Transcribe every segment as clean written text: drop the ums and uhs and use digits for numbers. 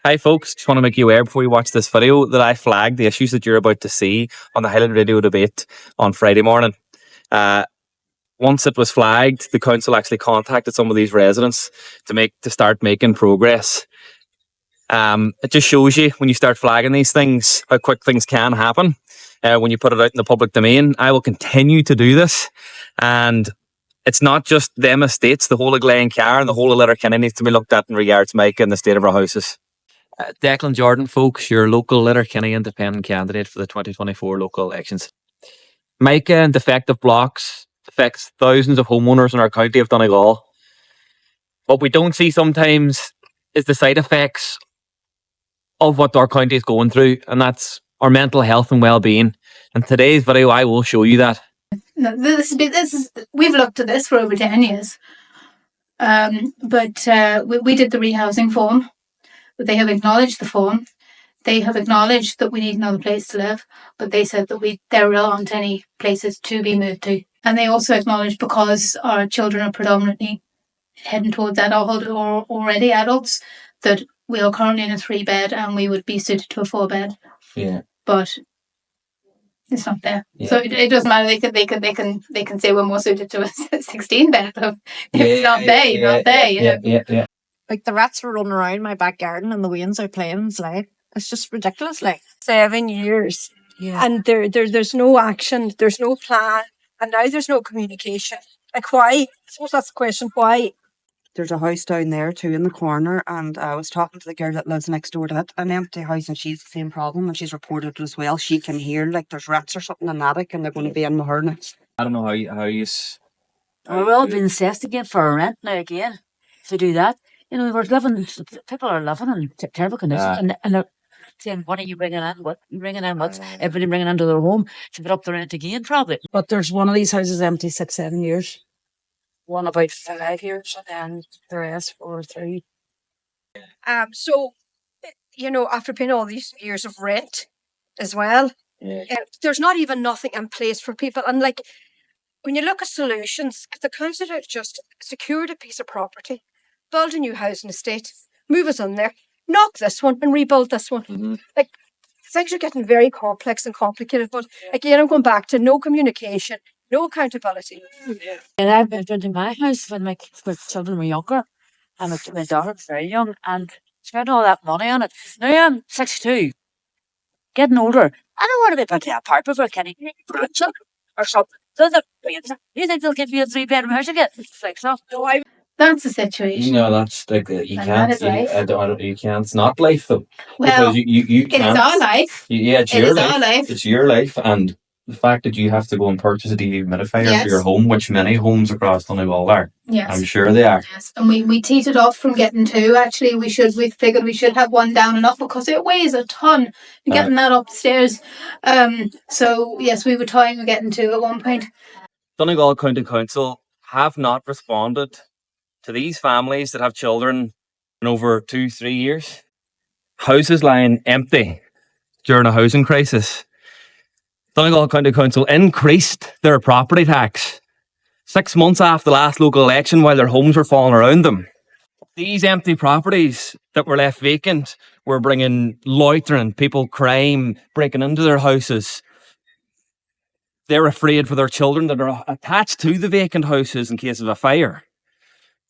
Hi folks, just want to make you aware before you watch this video that I flagged the issues that you're about to see on the Highland Radio debate on Friday morning. Once it was flagged, the council actually contacted some of these residents to start making progress. It just shows you when you start flagging these things how quick things can happen when you put it out in the public domain. I will continue to do this, and it's not just them estates. The whole of Glencar and the whole of Letterkenny needs to be looked at in regards to Mica and the state of our houses. Declan Jordan, folks, your local Letterkenny independent candidate for the 2024 local elections. Mica and defective blocks affects thousands of homeowners in our county of Donegal. What we don't see sometimes is the side effects of what our county is going through, and that's our mental health and well-being. In today's video, I will show you that. No, we've looked at this for over 10 years, but we did the rehousing form. They have acknowledged the form. They have acknowledged that we need another place to live, but they said that there aren't any places to be moved to. And they also acknowledged, because our children are predominantly heading towards adulthood or already adults, that we are currently in a 3-bed and we would be suited to a 4-bed. Yeah. But it's not there. Yeah. So it doesn't matter. They can say we're more suited to a 16-bed. It's not they, not they. Yeah. Like, the rats were running around my back garden and the wains are playing and sleigh. It's just ridiculous. Like, 7 years. yeah. And there's no action, there's no plan, and now there's no communication. Like, why? I suppose that's the question. Why? There's a house down there too in the corner, and I was talking to the girl that lives next door to it, an empty house, and she's the same problem, and she's reported it as well. She can hear like there's rats or something in the attic, and they're going to be in her next. I don't know how you. We're all being assessed again for our rent now again. If they do that, we're living. People are living in terrible conditions, and they're saying, "What are you bringing in? What are you bringing in? What's everybody bringing into their home to put up the rent again?" Probably. But there's one of these houses empty 6-7 years. One about 5 years, and the rest 4 or 3. So, after paying all these years of rent as well, there's not even nothing in place for people. And like, when you look at solutions, if the council had just secured a piece of property, build a new housing estate, move us in there, knock this one and rebuild this one. Mm-hmm. Like, things are getting very complex and complicated, but again, I'm going back to no communication, no accountability. And I've moved into my house when my children were younger, and my daughter was very young, and spent all that money on it. Now I'm 62, getting older. I don't want to be put in a apartment for a Kenny or something. You think they'll give you a 3-bedroom house again? It's like so. That's the situation. That's like you And can't. that is life. You can't. It's not life though. Well, because you it can't. is our life. Yeah, it's It your is life. our life. It's your life, and the fact that you have to go and purchase a dehumidifier Yes. for your home, which many homes across Donegal are. Yes. I'm sure they are. Yes, and we teetered off from getting 2. Actually, we figured we should have 1 down and up because it weighs a ton. Getting that upstairs. So yes, we were toying with getting 2 at one point. Donegal County Council have not responded to these families that have children in over 2-3 years. Houses lying empty during a housing crisis. Donegal County Council increased their property tax 6 months after the last local election while their homes were falling around them. These empty properties that were left vacant were bringing loitering, people crime, breaking into their houses. They're afraid for their children that are attached to the vacant houses in case of a fire.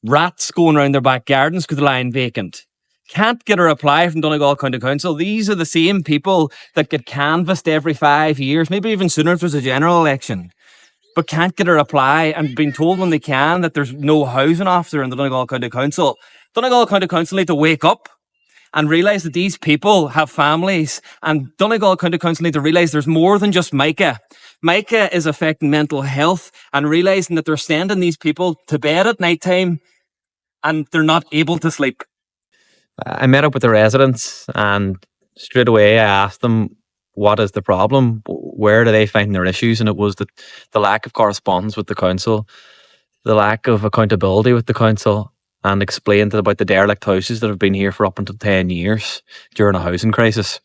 Rats going around their back gardens because they're lying vacant. Can't get a reply from Donegal County Council. These are the same people that get canvassed every 5 years, maybe even sooner if there's a general election, but can't get a reply and being told when they can that there's no housing officer in the Donegal County Council. Donegal County Council need to wake up and realise that these people have families, and Donegal County Council need to realise there's more than just Mica. Mica is affecting mental health, and realising that they're sending these people to bed at night time and they're not able to sleep. I met up with the residents, and straight away I asked them, what is the problem? Where do they find their issues? And it was the lack of correspondence with the council, the lack of accountability with the council, and explained about the derelict houses that have been here for up until 10 years during a housing crisis.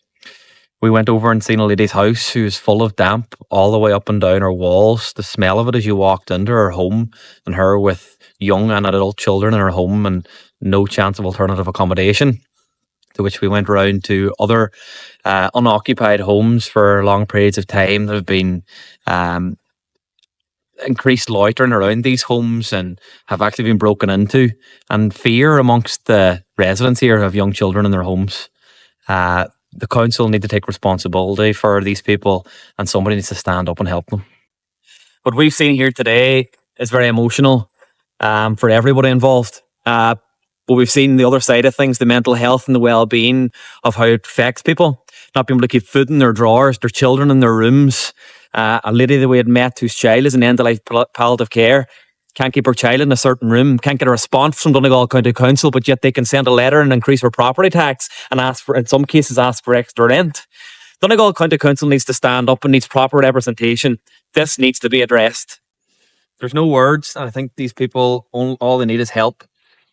We went over and seen a lady's house who was full of damp all the way up and down her walls. The smell of it as you walked into her home, and her with young and adult children in her home and no chance of alternative accommodation. to which we went around to other unoccupied homes for long periods of time. There have been increased loitering around these homes and have actually been broken into, and fear amongst the residents here of young children in their homes. The council need to take responsibility for these people, and somebody needs to stand up and help them. What we've seen here today is very emotional for everybody involved. But we've seen the other side of things, the mental health and the well-being of how it affects people. Not being able to keep food in their drawers, their children in their rooms. A lady that we had met whose child is in end-of-life palliative care, can't keep her child in a certain room, can't get a response from Donegal County Council, but yet they can send a letter and increase her property tax and ask for, in some cases, ask for extra rent. Donegal County Council needs to stand up and needs proper representation. This needs to be addressed. There's no words, and I think these people, all they need is help.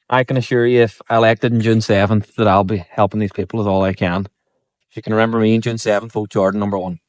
I can assure you, if elected on June 7th, that I'll be helping these people as all I can. If you can remember me on June 7th, vote Jordan number 1.